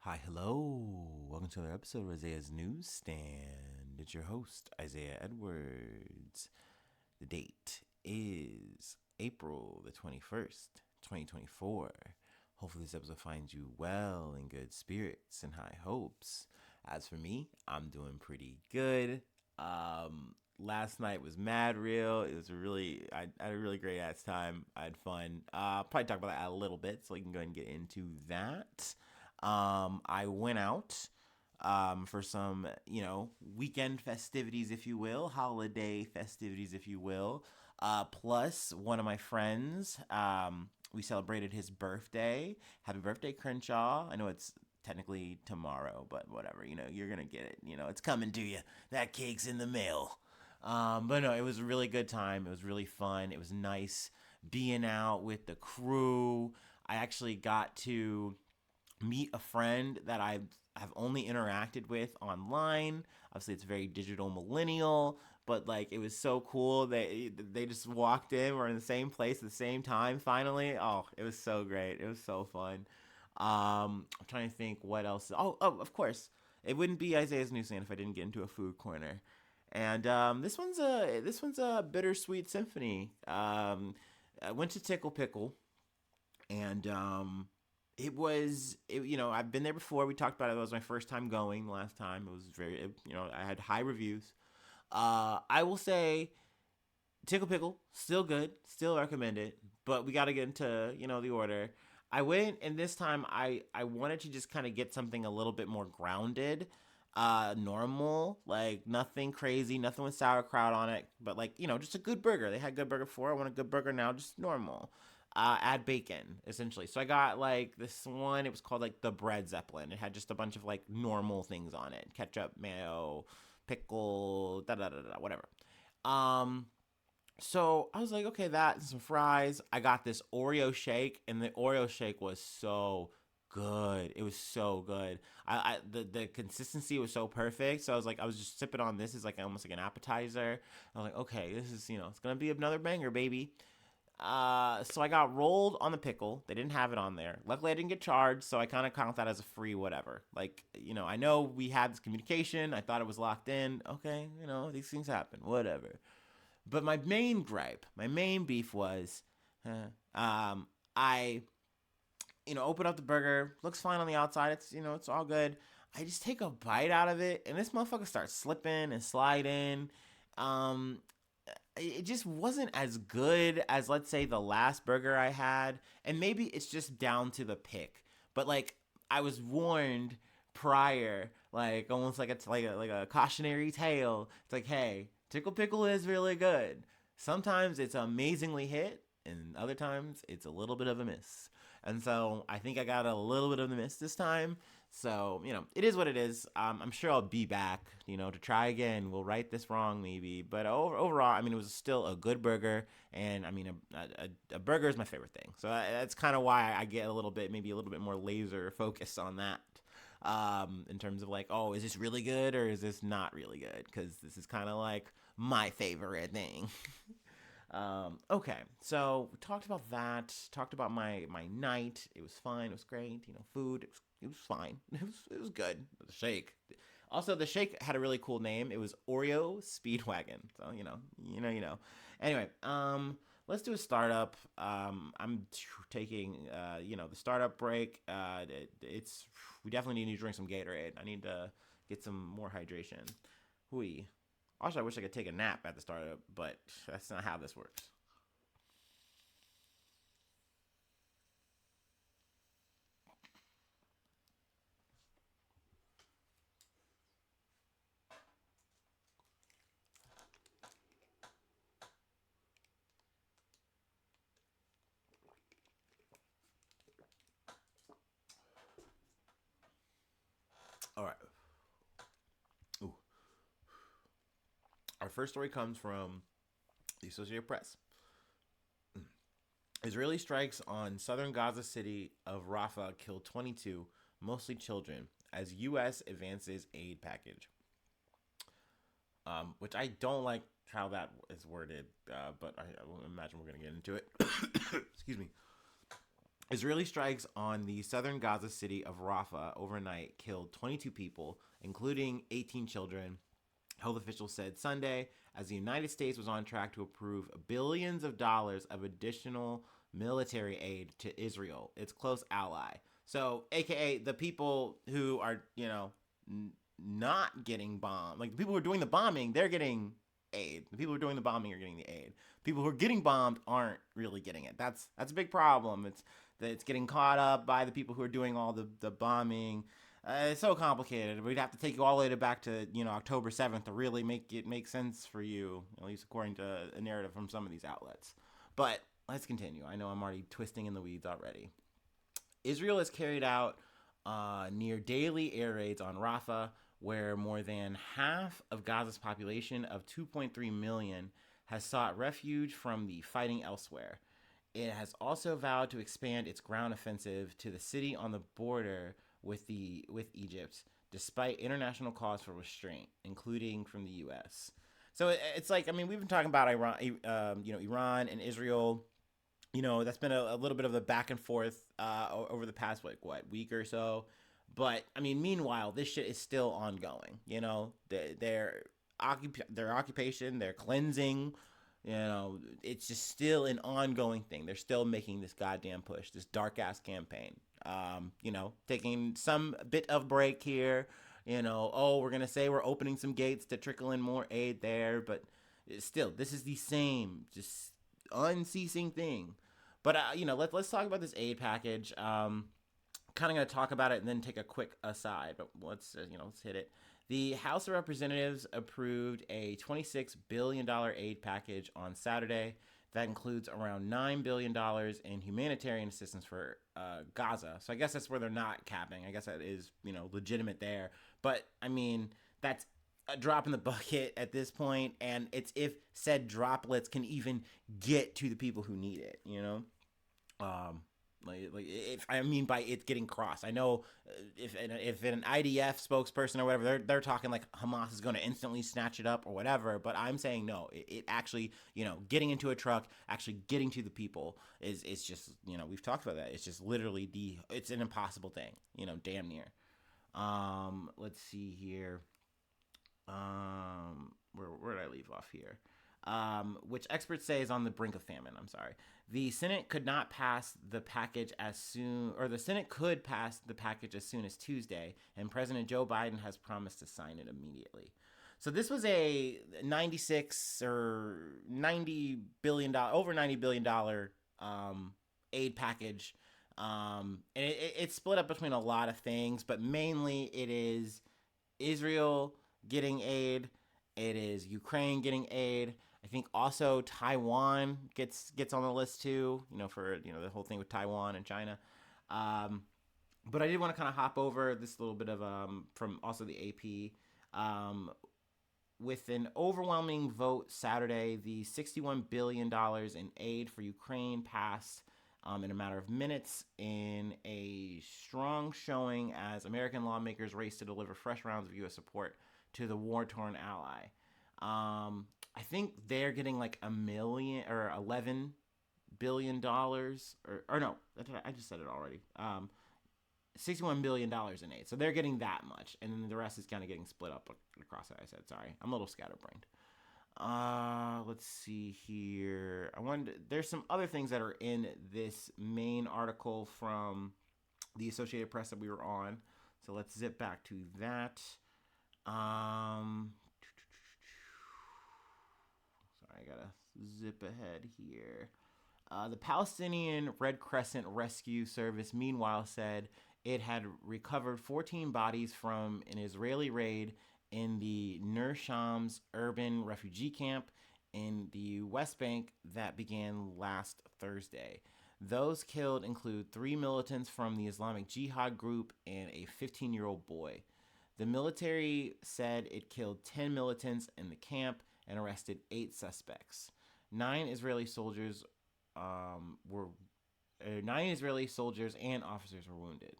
Hi, hello. Welcome to another episode of Isaiah's Newsstand. It's your host, Isaiah Edwards. The date is April the 21st, 2024. Hopefully, this episode finds you well in good spirits and high hopes. As for me, I'm doing pretty good. Last night was mad real. I had a really great ass time. I had fun. Probably talk about that a little bit so we can go ahead and get into that. I went out for some, weekend festivities, if you will, holiday festivities, if you will. Plus, one of my friends, we celebrated his birthday. Happy birthday, Crenshaw. I know it's technically tomorrow, but whatever. You're going to get it. It's coming to you. That cake's in the mail. But no, it was a really good time. It was really fun. It was nice being out with the crew. I actually got to meet a friend that I have only interacted with online. Obviously, it's very digital millennial, but like it was so cool. They just walked in. We're in the same place at the same time. Finally, oh, it was so great. It was so fun. I'm trying to think what else. Oh, of course, it wouldn't be Isaiah's Newsstand if I didn't get into a food corner. And this one's a bittersweet symphony. I went to Tickle Pickle, and I've been there before. We talked about it. It was my first time going. The last time it was I had high reviews. I will say Tickle Pickle still good, still recommend it, but we got to get into the order. I went, and this time I wanted to just kind of get something a little bit more grounded, normal, like nothing crazy, nothing with sauerkraut on it, but like just a good burger. They had good burger before. I want a good burger now, just normal. Add bacon essentially. So I got like this one. It was called like the bread zeppelin. It had just a bunch of like normal things on it: ketchup, mayo, pickle, da da da da, whatever. Um, so I was like, okay, that and some fries. I got this Oreo shake, and the Oreo shake was so good. It was so good. The consistency was so perfect. So I was just sipping on this as like almost like an appetizer. I was like, okay, this is it's gonna be another banger, baby. So I got rolled on the pickle. They didn't have it on there. Luckily, I didn't get charged, so I kind of count that as a free whatever. Like, I know we had this communication. I thought it was locked in. Okay, these things happen. Whatever. But my main gripe, my main beef was, I, open up the burger. Looks fine on the outside. It's all good. I just take a bite out of it, and this motherfucker starts slipping and sliding. Um, it just wasn't as good as, let's say, the last burger I had, and maybe it's just down to the pick. But like I was warned prior, like almost like a cautionary tale. It's like, hey, tickle pickle is really good. Sometimes it's amazingly hit, and other times it's a little bit of a miss. And so I think I got a little bit of a miss this time. So, it is what it is. I'm sure I'll be back, to try again. We'll right this wrong, maybe. But overall, I mean, it was still a good burger. And, I mean, a burger is my favorite thing. So that's kind of why I get maybe a little bit more laser focused on that. In terms of like, oh, is this really good or is this not really good? Because this is kind of like my favorite thing. Okay, so we talked about that. Talked about my night. It was fine. It was great. Food. It was fine. It was good. The shake. Also, the shake had a really cool name. It was Oreo Speedwagon. So Anyway, let's do a startup. I'm taking the startup break. It's we definitely need to drink some Gatorade. I need to get some more hydration. Hui. Also, I wish I could take a nap at the startup, but that's not how this works. All right. Ooh. Our first story comes from the Associated Press. Israeli strikes on southern Gaza city of Rafah killed 22, mostly children, as U.S. advances aid package. Which I don't like how that is worded, but I imagine we're going to get into it. Excuse me. Israeli strikes on the southern Gaza city of Rafah overnight killed 22 people, including 18 children, health officials said Sunday, as the United States was on track to approve billions of dollars of additional military aid to Israel, its close ally. So, AKA the people who are, not getting bombed, like the people who are doing the bombing, they're getting aid. The people who are doing the bombing are getting the aid. People who are getting bombed aren't really getting it. That's a big problem. It's getting caught up by the people who are doing all the bombing. It's so complicated. We'd have to take you all the way back to October 7th to really make it make sense for you, at least according to a narrative from some of these outlets. But let's continue. I know I'm already twisting in the weeds already. Israel has carried out near daily air raids on Rafah, where more than half of Gaza's population of 2.3 million has sought refuge from the fighting elsewhere. It has also vowed to expand its ground offensive to the city on the border with Egypt, despite international calls for restraint, including from the U.S. So it's like, I mean, we've been talking about Iran and Israel. That's been a little bit of the back and forth over the past week or so. But I mean, meanwhile, this shit is still ongoing. Their occupation, their cleansing. It's just still an ongoing thing. They're still making this goddamn push, this dark ass campaign. Taking some bit of break here. We're gonna say we're opening some gates to trickle in more aid there, but still, this is the same, just unceasing thing. But let's talk about this aid package. Kind of gonna talk about it and then take a quick aside. But let's hit it. The House of Representatives approved a $26 billion aid package on Saturday. That includes around $9 billion in humanitarian assistance for Gaza. So I guess that's where they're not capping. I guess that is, legitimate there. But, I mean, that's a drop in the bucket at this point, and it's if said droplets can even get to the people who need it, if I mean by it getting crossed. I know if an IDF spokesperson or whatever, they're talking like Hamas is going to instantly snatch it up or whatever, but I'm saying no. It actually, getting into a truck, actually getting to the people is just, we've talked about that. It's just literally it's an impossible thing, damn near. Let's see here. Where did I leave off here? Which experts say is on the brink of famine. I'm sorry. The Senate could not pass the package as soon, or the Senate could pass the package as soon as Tuesday, and President Joe Biden has promised to sign it immediately. So this was a 96 or 90 billion dollar, over 90 billion dollar aid package. And it's split up between a lot of things, but mainly it is Israel getting aid. It is Ukraine getting aid. I think also Taiwan gets on the list too, for the whole thing with Taiwan and China. But I did want to kind of hop over this little bit of from also the AP. With an overwhelming vote Saturday, the $61 billion in aid for Ukraine passed in a matter of minutes in a strong showing as American lawmakers race to deliver fresh rounds of U.S. support to the war-torn ally. I think they're getting like $11 billion, or no, I just said it already. $61 billion in aid. So they're getting that much. And then the rest is kind of getting split up across that. I said, sorry. I'm a little scatterbrained. Let's see here. There's some other things that are in this main article from the Associated Press that we were on. So let's zip back to that. Sorry, I gotta zip ahead here. The Palestinian Red Crescent Rescue Service, meanwhile, said it had recovered 14 bodies from an Israeli raid in the Ner Shams urban refugee camp in the West Bank that began last Thursday. Those killed include 3 militants from the Islamic Jihad group and a 15-year-old boy. The military said it killed 10 militants in the camp and arrested 8 suspects. 9 Israeli soldiers and officers were wounded.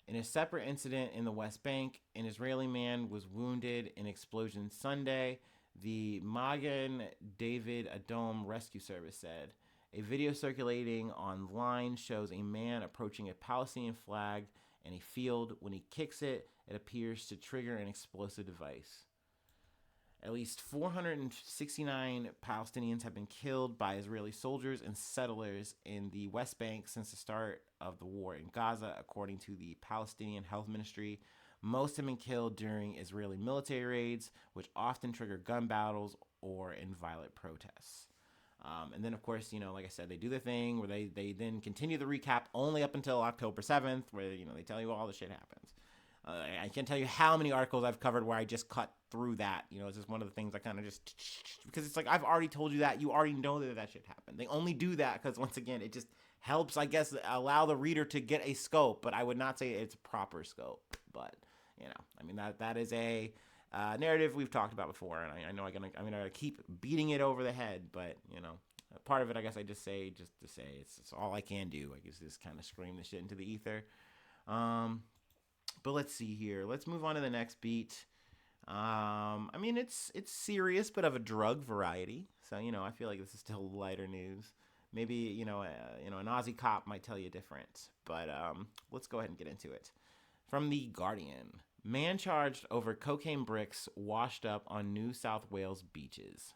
In a separate incident in the West Bank, an Israeli man was wounded in explosion Sunday, the Magen David Adom Rescue Service said. A video circulating online shows a man approaching a Palestinian flag in a field. When he kicks it, it appears to trigger an explosive device. At least 469 Palestinians have been killed by Israeli soldiers and settlers in the West Bank since the start of the war in Gaza, according to the Palestinian Health Ministry. Most have been killed during Israeli military raids, which often trigger gun battles or in violent protests. And then, of course, like I said, they do the thing where they then continue the recap only up until October 7th, where, they tell you all the shit happens. I can't tell you how many articles I've covered where I just cut through that. It's just one of the things I kind of just... Because it's like, I've already told you that. You already know that shit happened. They only do that because, once again, it just helps, I guess, allow the reader to get a scope. But I would not say it's a proper scope. But, that is a narrative we've talked about before. And I know I'm gonna keep beating it over the head. But, part of it, I guess I just say, it's all I can do. I guess just kind of scream this shit into the ether. But let's see here. Let's move on to the next beat. It's serious, but of a drug variety. So, I feel like this is still lighter news. Maybe, an Aussie cop might tell you different. But let's go ahead and get into it. From The Guardian. Man charged over cocaine bricks washed up on New South Wales beaches.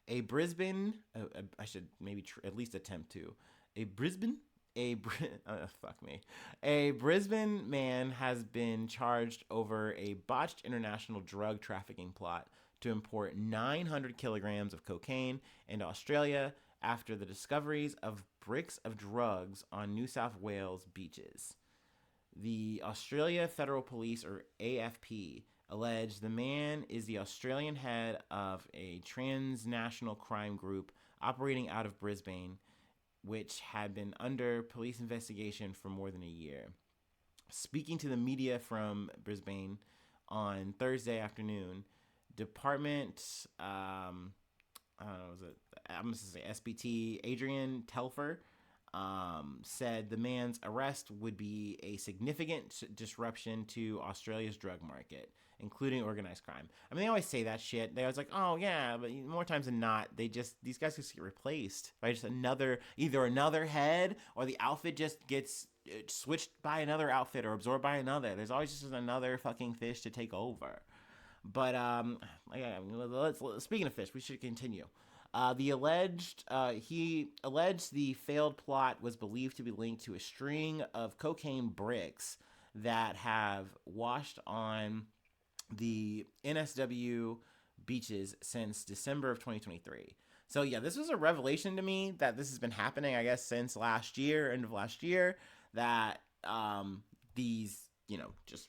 A Brisbane... I should maybe at least attempt to. A Brisbane man has been charged over a botched international drug trafficking plot to import 900 kilograms of cocaine into Australia after the discoveries of bricks of drugs on New South Wales beaches. The Australia Federal Police, or AFP, alleged the man is the Australian head of a transnational crime group operating out of Brisbane, which had been under police investigation for more than a year. Speaking to the media from Brisbane on Thursday afternoon, Department, I'm going to say SBT, Adrian Telfer, said the man's arrest would be a significant disruption to Australia's drug market, including organized crime. They always say that shit. They always like, oh yeah, but more times than not, these guys just get replaced by just either another head, or the outfit just gets switched by another outfit or absorbed by another. There's always just another fucking fish to take over. But speaking of fish, we should continue. He alleged the failed plot was believed to be linked to a string of cocaine bricks that have washed on the NSW beaches since December of 2023. So yeah, this was a revelation to me that this has been happening, I guess, since end of last year, that these, just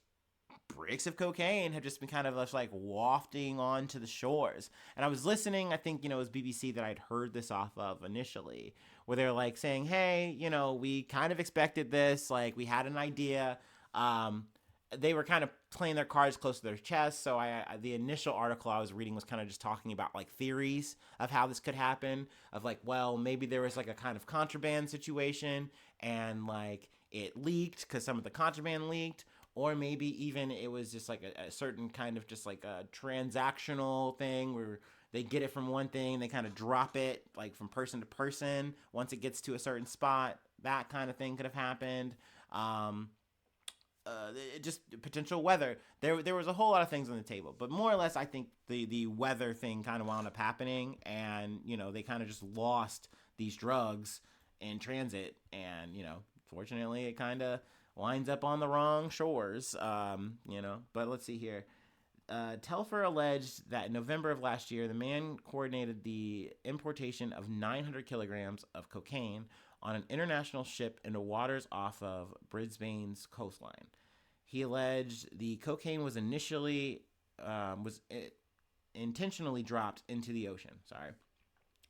bricks of cocaine have just been kind of just like wafting onto the shores. And I was listening, I think, it was BBC that I'd heard this off of initially, where they're like saying, hey, we kind of expected this, like we had an idea. They were kind of playing their cards close to their chest. So the initial article I was reading was kind of just talking about like theories of how this could happen, of like, well, maybe there was like a kind of contraband situation and like it leaked because some of the contraband leaked. Or maybe even it was just like a certain kind of just like a transactional thing where they get it from one thing, they kind of drop it like from person to person once it gets to a certain spot. That kind of thing could have happened. Just potential weather. There was a whole lot of things on the table, but more or less, I think the weather thing kind of wound up happening, and they kind of just lost these drugs in transit, and fortunately, it kind of winds up on the wrong shores. But let's see here. Telfer alleged that in November of last year, the man coordinated the importation of 900 kilograms of cocaine on an international ship into waters off of Brisbane's coastline. He alleged the cocaine was intentionally dropped into the ocean.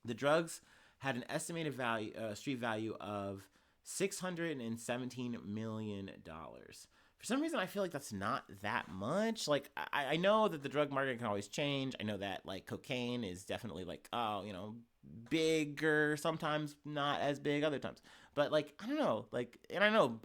The drugs had an estimated street value of $617 million. For some reason, I feel like that's not that much. Like, I know that the drug market can always change. I know that, like, cocaine is definitely, like, bigger, sometimes not as big other times. But, like, I don't know. Like, and I know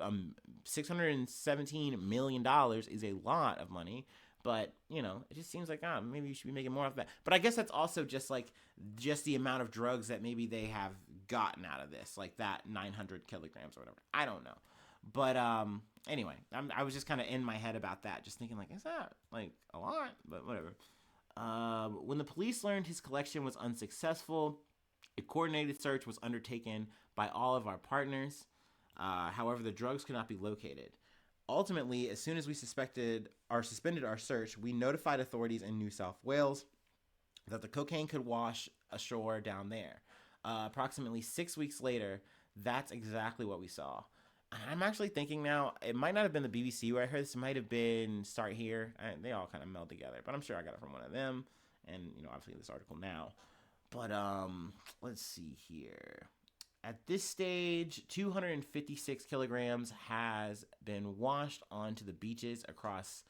$617 million is a lot of money. But it just seems like maybe you should be making more of that. But I guess that's also just like just the amount of drugs that maybe they have gotten out of this, like that 900 kilograms or whatever. I don't know. But anyway, I was just kind of in my head about that, just thinking like, is that like a lot? But whatever. When the police learned his collection was unsuccessful, a coordinated search was undertaken by all of our partners. However, the drugs could not be located. Ultimately, as soon as we suspended our search, we notified authorities in New South Wales that the cocaine could wash ashore down there. Approximately 6 weeks later, that's exactly what we saw. I'm actually thinking now, it might not have been the BBC where I heard this. It might have been Start Here. They all kind of meld together, but I'm sure I got it from one of them. And, obviously this article now. But, let's see here. At this stage, 256 kilograms has been washed onto the beaches across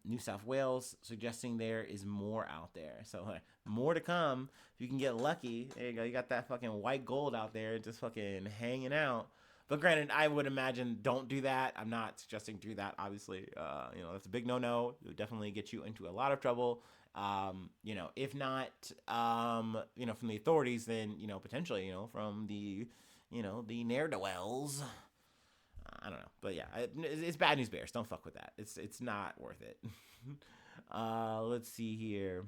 New South Wales, suggesting there is more out there. So more to come. If you can get lucky, there you go. You got that fucking white gold out there just fucking hanging out. But granted, I would imagine don't do that. I'm not suggesting do that, obviously. That's a big no-no. It would definitely get you into a lot of trouble. If not, from the authorities, then, potentially, from the ne'er-do-wells. I don't know. But yeah, it's bad news bears. Don't fuck with that. It's not worth it. Let's see here.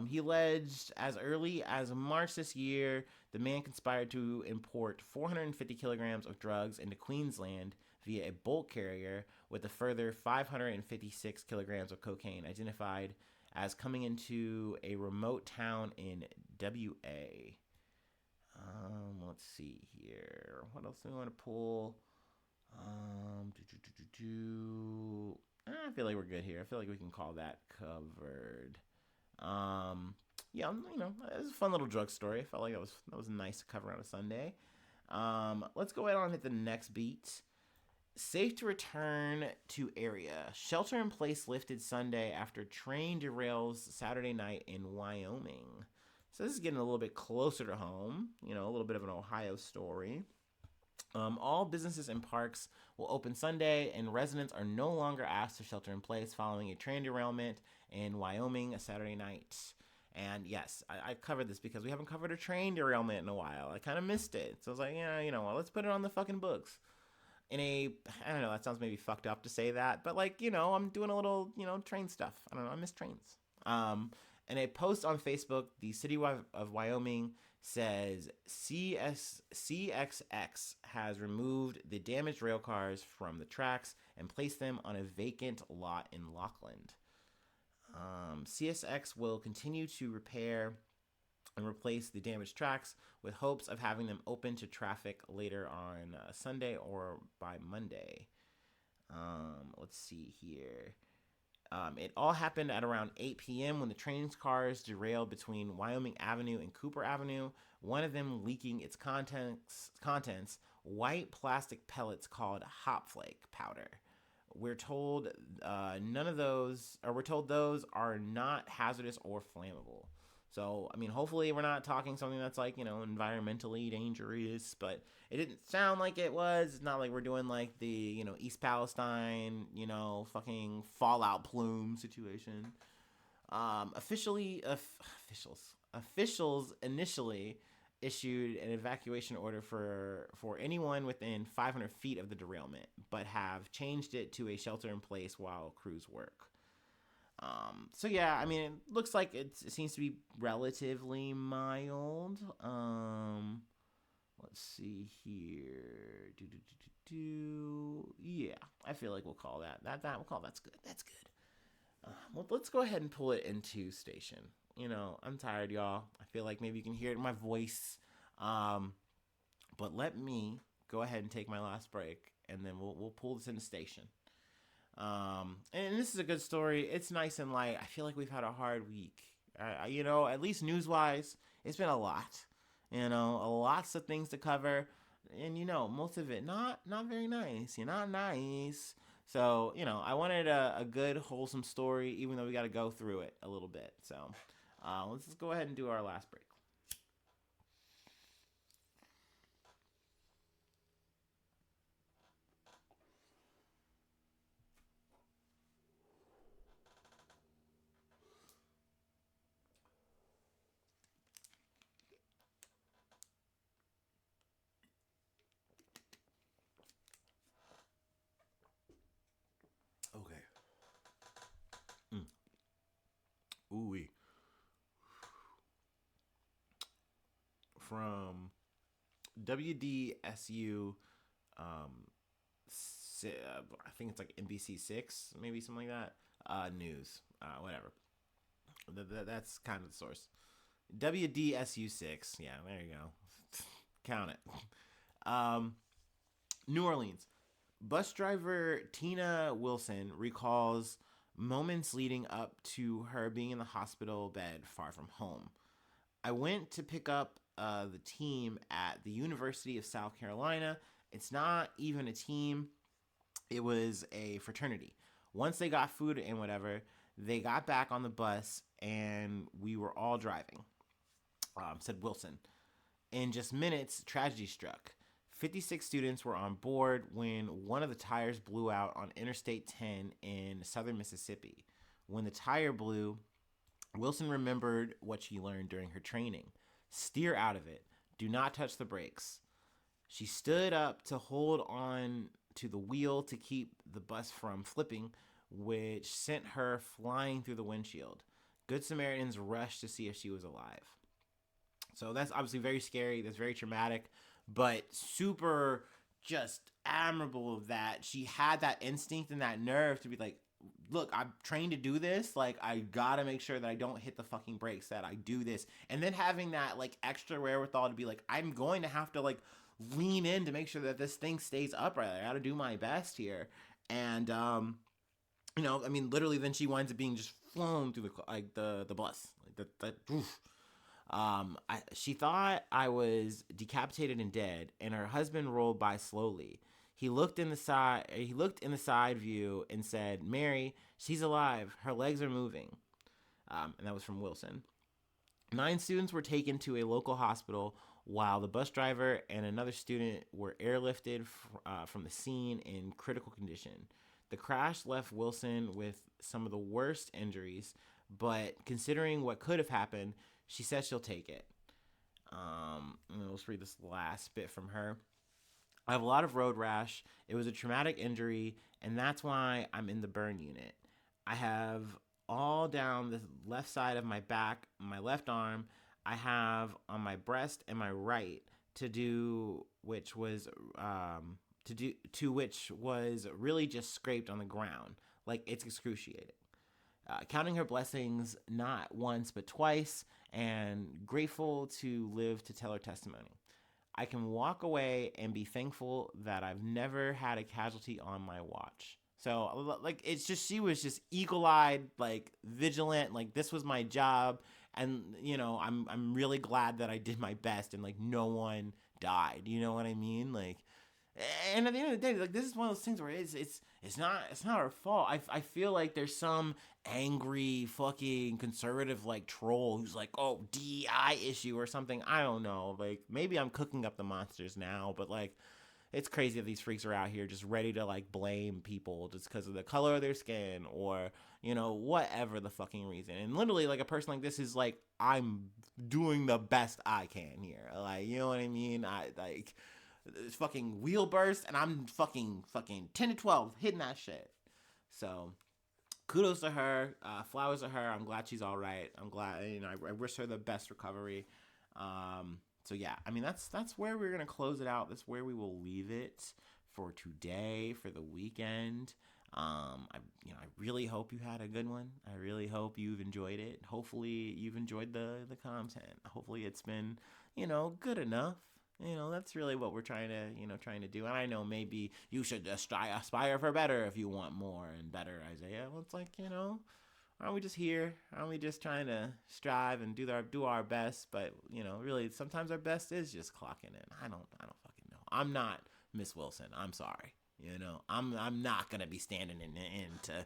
He alleged as early as March this year, the man conspired to import 450 kilograms of drugs into Queensland via a bulk carrier, with a further 556 kilograms of cocaine identified as coming into a remote town in WA. Let's see here. What else do we want to pull? I feel like we're good here. I feel like we can call that covered. Yeah, it was a fun little drug story. I felt like that was nice to cover on a Sunday. Let's go ahead and hit the next beat. Safe to return to area. Shelter in place lifted Sunday after train derails Saturday night in Wyoming. So this is getting a little bit closer to home. A little bit of an Ohio story. All businesses and parks will open Sunday, and residents are no longer asked to shelter in place following a train derailment in Wyoming Saturday night. And yes, I covered this because we haven't covered a train derailment in a while. I kind of missed it. So I was like, yeah, let's put it on the fucking books. I don't know, that sounds maybe fucked up to say that, but I'm doing a little, train stuff. I don't know, I miss trains. In a post on Facebook, the city of Wyoming says CXX has removed the damaged rail cars from the tracks and placed them on a vacant lot in Lockland. CSX will continue to repair and replace the damaged tracks with hopes of having them open to traffic later on Sunday or by Monday. Let's see here. It all happened at around 8 p.m. when the train's cars derailed between Wyoming Avenue and Cooper Avenue, one of them leaking its contents, white plastic pellets called hop flake powder. We're told those are not hazardous or flammable. So, hopefully we're not talking something that's environmentally dangerous, but it didn't sound like it was. It's not like we're doing like the, East Palestine, fucking Fallout Plume situation. Officials initially issued an evacuation order for anyone within 500 feet of the derailment, but have changed it to a shelter in place while crews work. So yeah, it looks like it seems to be relatively mild. Let's see here. Yeah, I feel like we'll call we'll call that's good. That's good. Well, let's go ahead and pull it into station. I'm tired, y'all. I feel like maybe you can hear it in my voice. But let me go ahead and take my last break, and then we'll pull this into station. And this is a good story. It's nice and light. I feel like we've had a hard week. At least news-wise, it's been a lot. Lots of things to cover, and most of it not very nice. Not nice. So I wanted a good wholesome story, even though we got to go through it a little bit. So let's just go ahead and do our last break. WDSU, I think it's like NBC6, maybe something like that. News, whatever. That's kind of the source. WDSU6. Yeah, there you go. Count it. New Orleans. Bus driver Tina Wilson recalls moments leading up to her being in the hospital bed far from home. I went to pick up the team at the University of South Carolina. It's not even a team, it was a fraternity. Once they got food and whatever, they got back on the bus and we were all driving, said Wilson. In just minutes, tragedy struck. 56 students were on board when one of the tires blew out on Interstate 10 in southern Mississippi. When the tire blew, Wilson remembered what she learned during her training. Steer out of it. Do not touch the brakes. She stood up to hold on to the wheel to keep the bus from flipping, which sent her flying through the windshield. Good Samaritans rushed to see if she was alive. So that's obviously very scary. That's very traumatic, but super just admirable that she had that instinct and that nerve to be like, look, I'm trained to do this. Like, I gotta make sure that I don't hit the fucking brakes, that I do this. And then having that, like, extra wherewithal to be like, I'm going to have to, like, lean in to make sure that this thing stays upright. I gotta do my best here. And, you know, I mean, literally then she winds up being just flown through the bus. Like, oof. She thought I was decapitated and dead, and her husband rolled by slowly. He looked in the side view and said, "Mary, she's alive. Her legs are moving." And that was from Wilson. 9 students were taken to a local hospital, while the bus driver and another student were airlifted from the scene in critical condition. The crash left Wilson with some of the worst injuries, but considering what could have happened, she says she'll take it. Let's read this last bit from her. I have a lot of road rash. It was a traumatic injury, and that's why I'm in the burn unit. I have all down the left side of my back, my left arm. I have on my breast and my right, which was really just scraped on the ground. Like, it's excruciating. Counting her blessings not once but twice, and grateful to live to tell her testimony. I can walk away and be thankful that I've never had a casualty on my watch. So, like, it's just, she was just eagle-eyed, like, vigilant, like, this was my job, and, you know, I'm really glad that I did my best, and, like, no one died, you know what I mean? Like, and at the end of the day, like, this is one of those things where it's not her fault. I feel like there's some angry fucking conservative, like, troll who's like, oh, DEI issue or something. I don't know. Like, maybe I'm cooking up the monsters now, but, like, it's crazy that these freaks are out here just ready to, like, blame people just because of the color of their skin or, you know, whatever the fucking reason. And literally, like, a person like this is like, I'm doing the best I can here. Like, you know what I mean? It's fucking wheel burst, and I'm fucking 10 to 12 hitting that shit. So, kudos to her. Flowers to her. I'm glad she's all right. I'm glad, you know, I wish her the best recovery. So yeah, I mean, that's where we're gonna close it out. That's where we will leave it for today, for the weekend. I really hope you had a good one. I really hope you've enjoyed it. Hopefully you've enjoyed the content. Hopefully it's been, you know, good enough. You know, that's really what we're trying to do. And I know maybe you should aspire for better if you want more and better, Isaiah. Well, it's like, you know, aren't we just here? Aren't we just trying to strive and do our best? But, you know, really, sometimes our best is just clocking in. I don't fucking know. I'm not Miss Wilson. I'm sorry. You know, I'm not gonna be standing in to,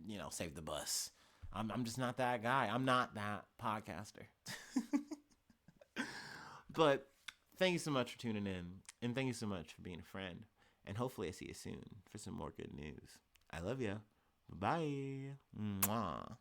you know, save the bus. I'm just not that guy. I'm not that podcaster. But thank you so much for tuning in, and thank you so much for being a friend. And hopefully I see you soon for some more good news. I love you. Bye. Mwah.